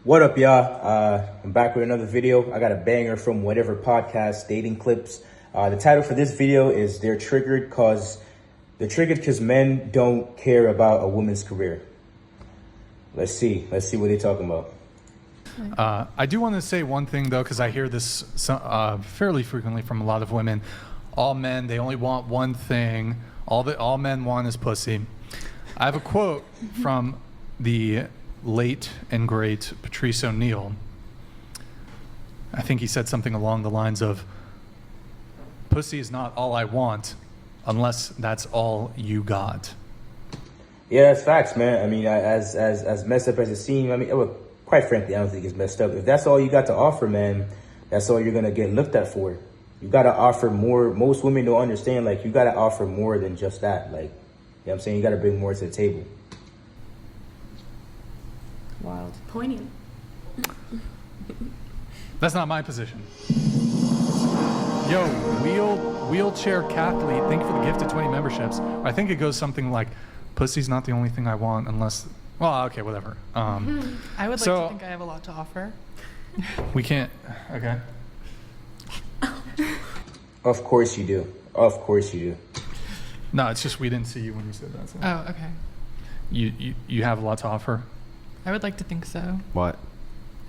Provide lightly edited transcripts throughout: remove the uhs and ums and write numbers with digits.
What up, y'all? I'm back with another video. I got a banger from Whatever Podcast, Dating Clips. The title for this video is They're Triggered Because Men Don't Care About a Woman's Career. Let's see what they're talking about. I do want to say one thing, though, because I hear this fairly frequently from a lot of women. All men, they only want one thing. All men want is pussy. I have a quote from the late and great Patrice O'Neal. I think he said something along the lines of, pussy is not all I want unless that's all you got. Yeah, that's facts, man. I mean, as messed up as it seems, I mean, well, quite frankly, I don't think it's messed up. If that's all you got to offer, man, that's all you're going to get looked at for. You got to offer more. Most women don't understand, like, you got to offer more than just that. Like, you know what I'm saying? You got to bring more to the table. Wild. Poignant. That's not my position. Yo, wheelchair Cathlete, thank you for the gift of 20 memberships. I think it goes something like, pussy's not the only thing I want unless, well, okay, whatever. I would like to think I have a lot to offer. We can't, okay. Of course you do. Of course you do. No, it's just we didn't see you when you said that. So. Oh, okay. You have a lot to offer? I would like to think so. What?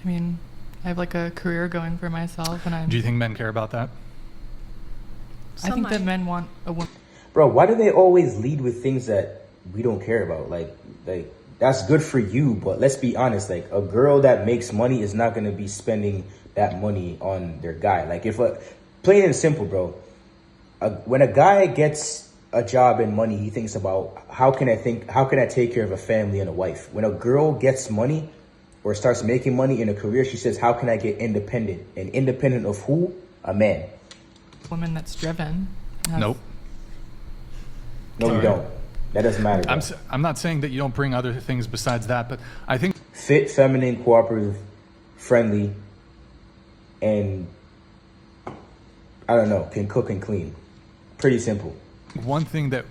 I mean, I have like a career going for myself, and Do you think men care about that? I think that men want a woman. Bro, why do they always lead with things that we don't care about? Like that's good for you, but let's be honest. Like, a girl that makes money is not gonna be spending that money on their guy. Like, plain and simple, bro. When a guy gets a job and money, he thinks about how can I take care of a family and a wife. When a girl gets money or starts making money in a career, she says, how can I get independent? And independent of who? A man. Woman that's driven. Nope. No, you don't. That doesn't matter. I'm not saying that you don't bring other things besides that, but I think fit, feminine, cooperative, friendly, and I don't know, can cook and clean. Pretty simple. One thing that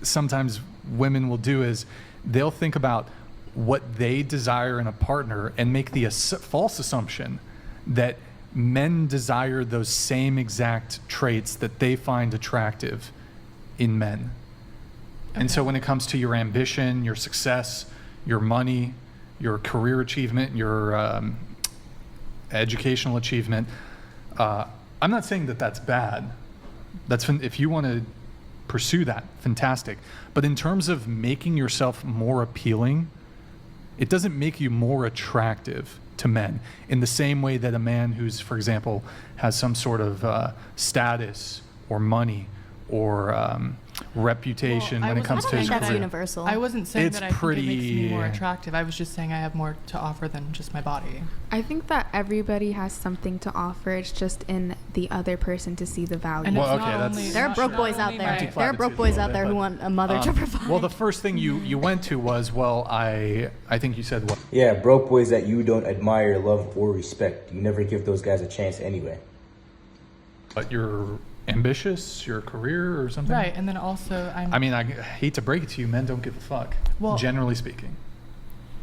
sometimes women will do is they'll think about what they desire in a partner and make the false assumption that men desire those same exact traits that they find attractive in men. Okay. And so when it comes to your ambition, your success, your money, your career achievement, your educational achievement, I'm not saying that that's bad. If you want to pursue that, fantastic. But in terms of making yourself more appealing, it doesn't make you more attractive to men in the same way that a man who's, for example, has some sort of status or money or reputation when it comes to his career. That's universal. I wasn't saying that I think it makes me more attractive. I was just saying I have more to offer than just my body. I think that everybody has something to offer. It's just in the other person to see the value. Well, okay, there are broke boys out there. There are broke boys out there who want a mother to provide. Well, the first thing you went to was, well, I think you said what? Yeah, broke boys that you don't admire, love, or respect. You never give those guys a chance anyway. But you're ambitious, your career or something? Right, and then also I mean, I hate to break it to you, men don't give a fuck, generally speaking.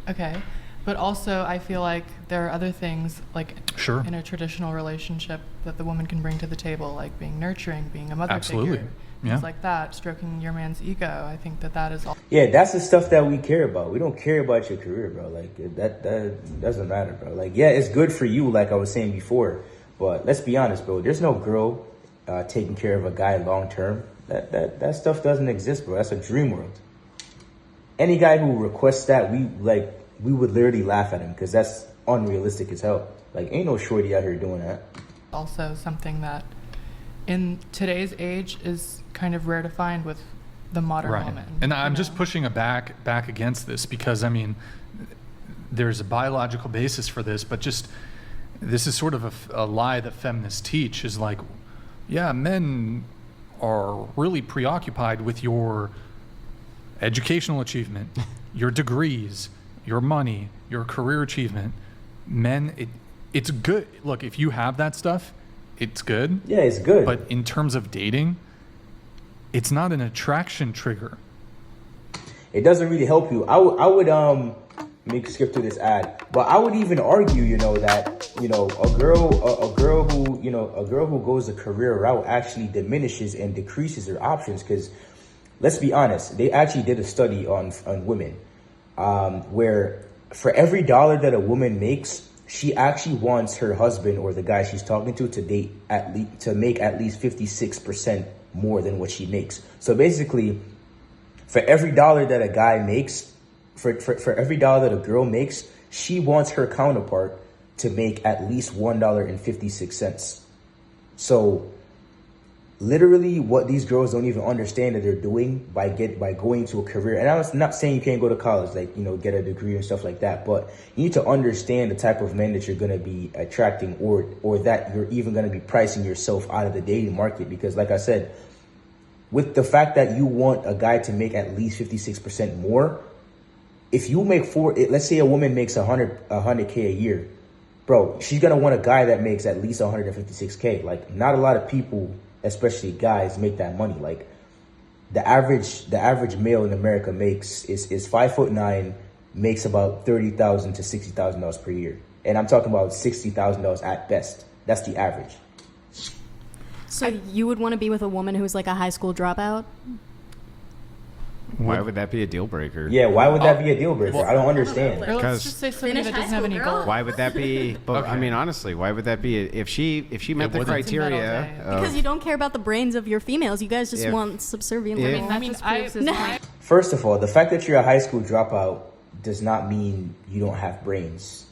Okay, but also I feel like there are other things, like sure, in a traditional relationship that the woman can bring to the table, like being nurturing, being a mother Absolutely. figure, yeah. things like that, stroking your man's ego. I think that is all. Yeah, that's the stuff that we care about. We don't care about your career, bro. Like, that doesn't matter, bro. Like, yeah, it's good for you, like I was saying before, but let's be honest, bro. There's no girl taking care of a guy long term. That stuff doesn't exist, bro. That's a dream world. Any guy who requests that, we would literally laugh at him because that's unrealistic as hell. Like, ain't no shorty out here doing that. Also something that in today's age is kind of rare to find with the modern woman. And I'm just pushing back against this because, I mean, there's a biological basis for this, but just this is sort of a lie that feminists teach is like, yeah, men are really preoccupied with your educational achievement, your degrees, your money, your career achievement. Men, it's good. Look, if you have that stuff, it's good. Yeah, it's good. But in terms of dating, it's not an attraction trigger. It doesn't really help you. I would me skip through this ad. But I would even argue, that a girl who goes a career route actually diminishes and decreases her options. Because let's be honest, they actually did a study on women, where for every dollar that a woman makes, she actually wants her husband or the guy she's talking to make at least 56% more than what she makes. So basically, for every dollar that a guy makes, for every dollar that a girl makes, she wants her counterpart to make at least $1.56. So literally what these girls don't even understand that they're doing by going to a career. And I'm not saying you can't go to college, get a degree and stuff like that, but you need to understand the type of men that you're going to be attracting, or that you're even going to be pricing yourself out of the dating market. Because like I said, with the fact that you want a guy to make at least 56% more, if you make let's say a woman makes $100K a year, bro, she's going to want a guy that makes at least $156K. Like, not a lot of people, especially guys, make that money. Like, the average male in America is 5'9", makes about $30,000 to $60,000 per year. And I'm talking about $60,000 at best. That's the average. So you would want to be with a woman who's like a high school dropout? Why would that be a deal breaker? Yeah, why would that be a deal breaker? I don't understand. Or let's just say somebody that doesn't have any goals. Why would that be? But Okay. I mean, honestly, why would that be? If she met the wouldn't. criteria, Because you don't care about the brains of your females. You guys just If- want subservient if- women. I mean, First of all, the fact that you're a high school dropout does not mean you don't have brains.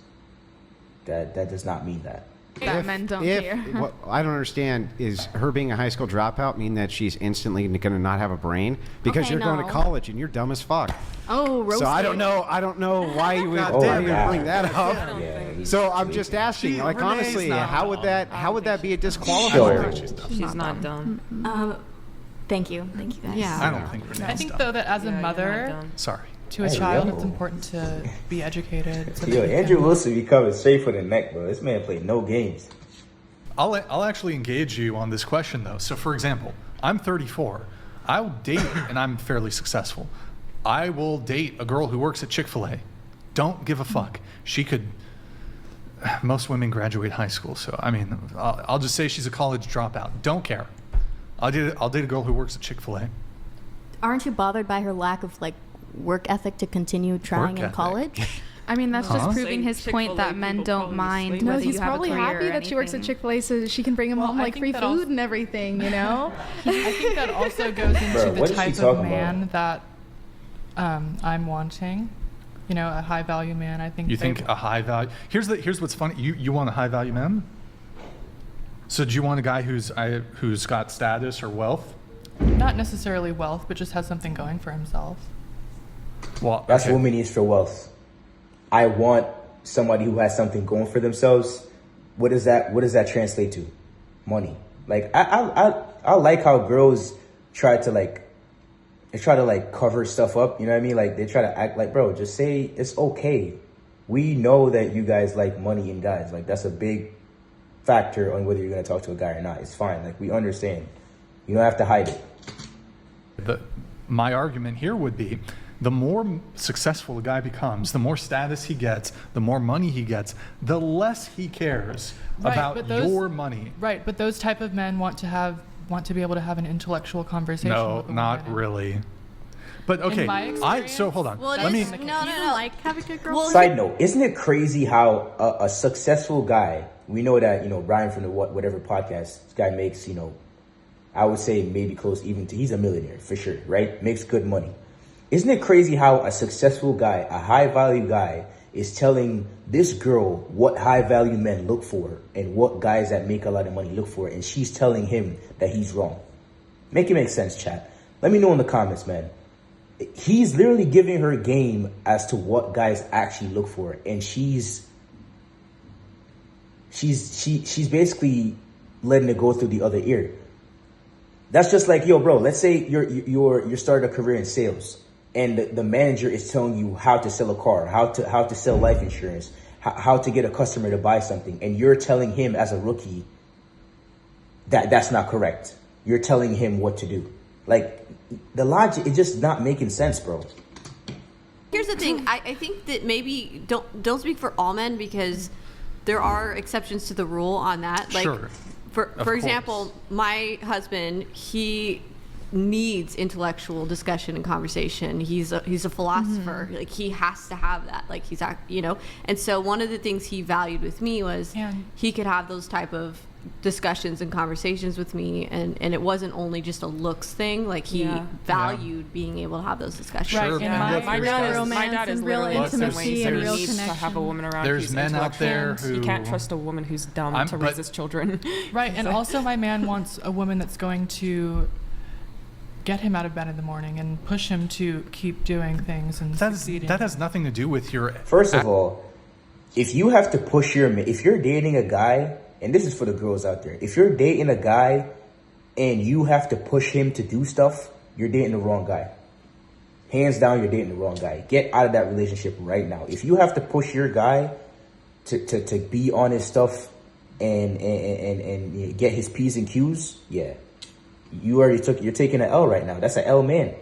That does not mean that. That men don't care. What I don't understand is her being a high school dropout mean that she's instantly going to not have a brain because Okay, you're going to no. college and you're dumb as fuck. Oh, roasted. So I don't know why you would Oh my God. bring that up. Yeah, So I'm just asking, like, Renee's honestly, not how would that be a disqualifier? Sure. She's not dumb. Thank you guys. Yeah. I don't think Renee's I think dumb. though that as a Yeah, you're not mother dumb. Sorry. to a Hey, child, yo. it's important to be educated. So that Yo, you can- Andrew Wilson be coming straight for the neck, bro. This man played no games. I'll actually engage you on this question though. So for example, I'm 34. I'll date and I'm fairly successful. I will date a girl who works at Chick-fil-A. Don't give a fuck. She could. Most women graduate high school, so I mean, I'll just say she's a college dropout. Don't care. I'll date a girl who works at Chick-fil-A. Aren't you bothered by her lack of like work ethic to continue trying in ethic. college? I mean, that's Uh-huh. just proving Saying his point Chick-fil-A that men people don't probably mind sleep. whether No, you he's have probably a career happy or that she works at anything. Chick-fil-A so she can bring him Well, home I like think free that food also- and everything, you know? I think that also goes into Bro, the what is she type of talking man that I'm wanting. You know, a high value man. I think You they- think a high value? Here's what's funny. You want a high value man? So do you want a guy who's got status or wealth? not necessarily wealth, but just has something going for himself. Well, That's okay. what women needs for wealth. I want somebody who has something going for themselves. What does that translate to? Money. Like I like how girls try to cover stuff up. You know what I mean? Like they try to act like, bro, just say it's okay. We know that you guys like money in guys. Like that's a big factor on whether you're gonna talk to a guy or not. It's fine. Like we understand. You don't have to hide it. My argument here would be the more successful a guy becomes, the more status he gets, the more money he gets, the less he cares Right, about but those- your money. Right, but those type of men want to be able to have an intellectual conversation. No, with a not woman. really. But okay, my so hold on. Well, Let me. no. Like having a girl. Well, Side note, isn't it crazy how a successful guy, we know that, Brian from the whatever podcast, this guy makes, I would say maybe close even to, he's a millionaire for sure, right? Makes good money. Isn't it crazy how a successful guy, a high value guy, is telling this girl what high value men look for and what guys that make a lot of money look for, and she's telling him that he's wrong? Make it make sense, chat. Let me know in the comments, man. He's literally giving her game as to what guys actually look for, and she's basically letting it go through the other ear. That's just like, yo, bro, let's say you're starting a career in sales, and the manager is telling you how to sell a car, how to sell life insurance, how to get a customer to buy something, and you're telling him as a rookie that that's not correct. You're telling him what to do. Like, the logic is just not making sense, bro. here's here's the thing. I think that maybe don't speak for all men, because there are exceptions to the rule on that. Like, Sure. For example, my husband, he needs intellectual discussion and conversation. He's a philosopher. Like, he has to have that. Like, and so one of the things he valued with me was he could have those type of discussions and conversations with me, and it wasn't only just a looks thing. Like, he valued being able to have those discussions. Sure. Right, and Yeah. my real dad is romance My dad is and real literally the same way. intimacy So and he real needs connection. to have a woman around There's who's men out there intellectual. who- You can't trust a woman who's dumb to raise his children. right, and also my man wants a woman that's going to get him out of bed in the morning and push him to keep doing things and succeeding. That has nothing to do with your. First of all, if you have to push if you're dating a guy, and this is for the girls out there, if you're dating a guy and you have to push him to do stuff, you're dating the wrong guy. Hands down, you're dating the wrong guy. Get out of that relationship right now. If you have to push your guy to be on his stuff and get his P's and Q's, yeah, you're taking an L right now. That's an L man.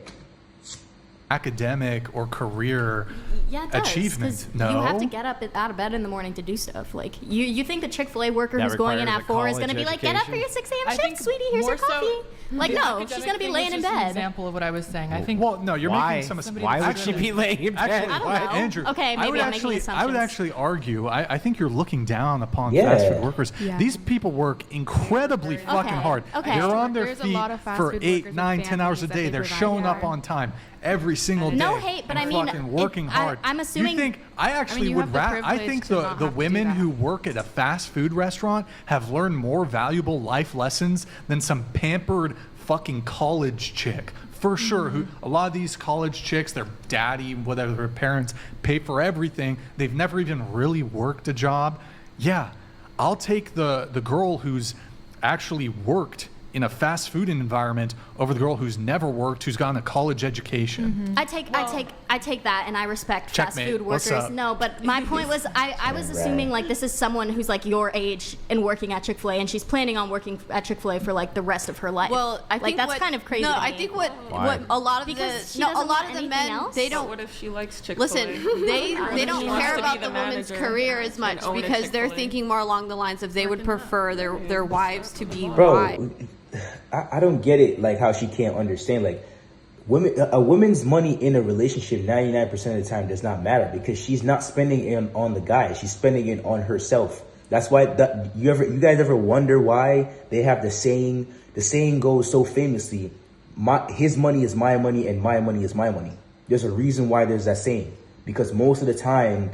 Academic or career Yeah, it does, 'cause achievement. No. You have to get up out of bed in the morning to do stuff. Like, you think the Chick-fil-A worker That who's going in requires at a 4 is going to college be like, get up for your 6 a.m. I think shift, sweetie, here's your more so- coffee. Like, the no, academic she's going to be thing laying was in just an bed. example of what I was saying. I think Well, no, you're Why? making some assumptions. Why would she be laying in bed? I don't What? know. Andrew, Okay, I maybe would I'm making actually, I would assumptions. actually argue. I think you're looking down upon Yeah. fast food workers. Yeah. These people work incredibly fucking hard. okay. They're on their There's a feet lot of fast for food 8, workers 9, with 10 hours a families that day. they They're provide showing up for. on time every single day. No hate, but and I mean, fucking working hard. I'm assuming- You think I actually you would have the rather? I privilege think to the not the have to do women that. who work at a fast food restaurant have learned more valuable life lessons than some pampered fucking college chick. For sure, who a lot of these college chicks, their daddy, whatever, their parents pay for everything. They've never even really worked a job. Yeah, I'll take the girl who's actually worked in a fast food environment over the girl who's never worked, who's gotten a college education. I take that, and I respect fast Checkmate. food What's workers. up? No, but my point was, I was assuming like this is someone who's like your age and working at Chick-fil-A, and she's planning on working at Chick-fil-A for like the rest of her life. Well, I like think that's kind of crazy. No, to I me. think what Why? a lot of Because she a doesn't lot want of the anything men else? they But don't what if she likes Chick-fil-A? listen. They don't She wants care to be about the the woman's manager career as much and own a because they're Chick-fil-A. thinking more along the lines of they would prefer their wives to be Bro, wives. I don't get it. Like, how she can't understand. Like, a woman's money in a relationship 99% of the time does not matter, because she's not spending it on the guy. She's spending it on herself. That's why you guys ever wonder why they have the saying? The saying goes so famously, his money is my money and my money is my money. There's a reason why there's that saying, because most of the time,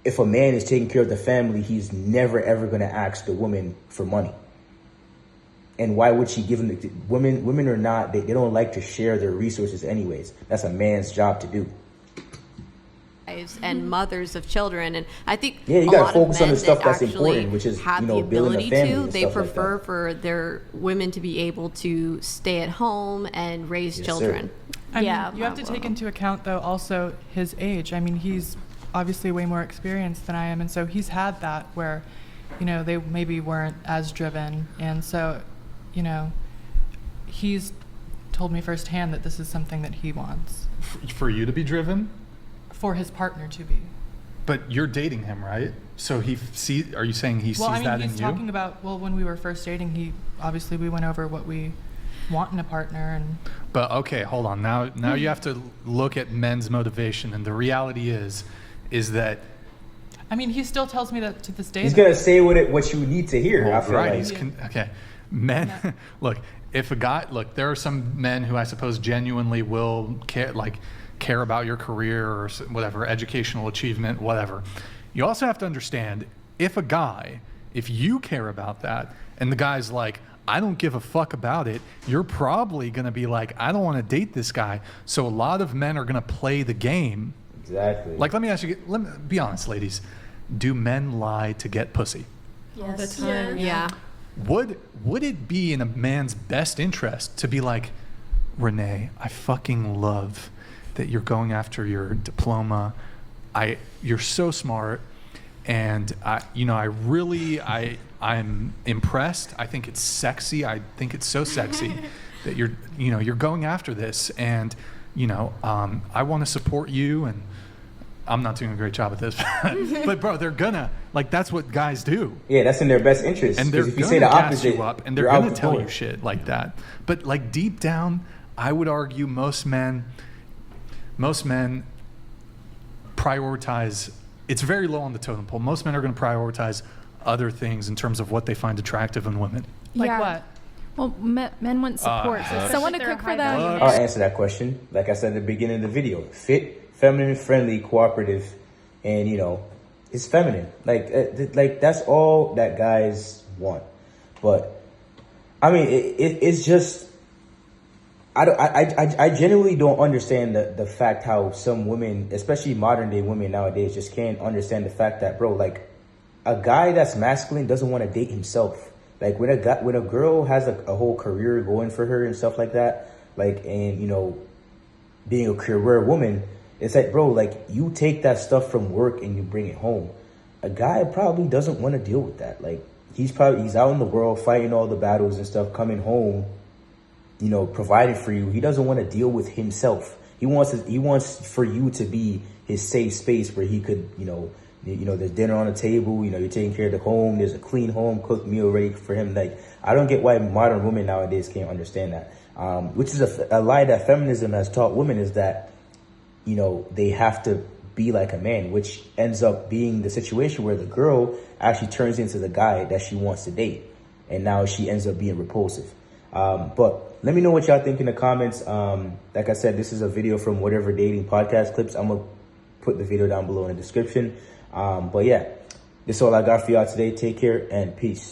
if a man is taking care of the family, he's never ever going to ask the woman for money. And why would she give him women are not, they don't like to share their resources anyways. That's a man's job to do. And mothers of children, and I think Yeah, you a gotta lot focus of on men the stuff that that's actually important, which is, have you know, the building a ability family to. and They stuff like prefer that. for their women to be able to stay at home and raise Yes, children. I mean, Yeah, you have to take into account though also his age. I mean, he's obviously way more experienced than I am, and so he's had that where, you know, they maybe weren't as driven, and so, you know, he's told me firsthand that this is something that he wants For you to be driven, for his partner to be. but you're dating him, right? So are you saying he sees Well, I mean, that he's in you? talking about, well, when we were first dating, we went over what we want in a partner, and But okay, hold on. Now you have to look at men's motivation, and the reality is that I mean, he still tells me that to this day. He's that- gonna say what you need to hear. I feel right. like. Okay, men. Look, if a guy, there are some men who I suppose genuinely will care about your career or whatever, educational achievement, whatever. You also have to understand, if you care about that, and the guy's like, I don't give a fuck about it, you're probably going to be like, I don't want to date this guy. So a lot of men are going to play the game. Exactly. Like, let me ask you, be honest, ladies. Do men lie to get pussy? All the time. Yeah. Would it be in a man's best interest to be like, Renee, I fucking love that you're going after your diploma. You're so smart, and I'm impressed. I think it's sexy. I think it's so sexy that you're going after this, and I want to support you, and I'm not doing a great job at this, but bro, they're gonna, like, that's what guys do. Yeah, that's in their best interest. And they're 'Cause if you gonna say the gas opposite, you up, and they're you're out gonna the tell door. you shit like that. But like deep down, I would argue most men prioritize. It's very low on the totem pole. Most men are going to prioritize other things in terms of what they find attractive in women. Like Yeah. what? Well, men want support. Someone to cook for them. I'll answer that question. Like I said at the beginning of the video, fit, feminine, friendly, cooperative, and it's feminine. Like that's all that guys want. But I mean, it's just I genuinely don't understand the fact how some women, especially modern day women nowadays, just can't understand the fact that, bro, like a guy that's masculine doesn't want to date himself. Like when a girl has a whole career going for her and stuff like that, like, and being a career woman, it's like, bro, like you take that stuff from work and you bring it home. A guy probably doesn't want to deal with that. Like he's out in the world fighting all the battles and stuff, coming home, providing for you. He doesn't want to deal with himself. He wants for you to be his safe space where he could, there's dinner on the table, you're taking care of the home, there's a clean home, cooked meal ready for him. Like, I don't get why modern women nowadays can't understand that. Which is a lie that feminism has taught women, is that, they have to be like a man, which ends up being the situation where the girl actually turns into the guy that she wants to date. And now she ends up being repulsive. But let me know what y'all think in the comments. Like I said, this is a video from Whatever Dating Podcast Clips. I'm going to put the video down below in the description. But yeah, this is all I got for y'all today. Take care and peace.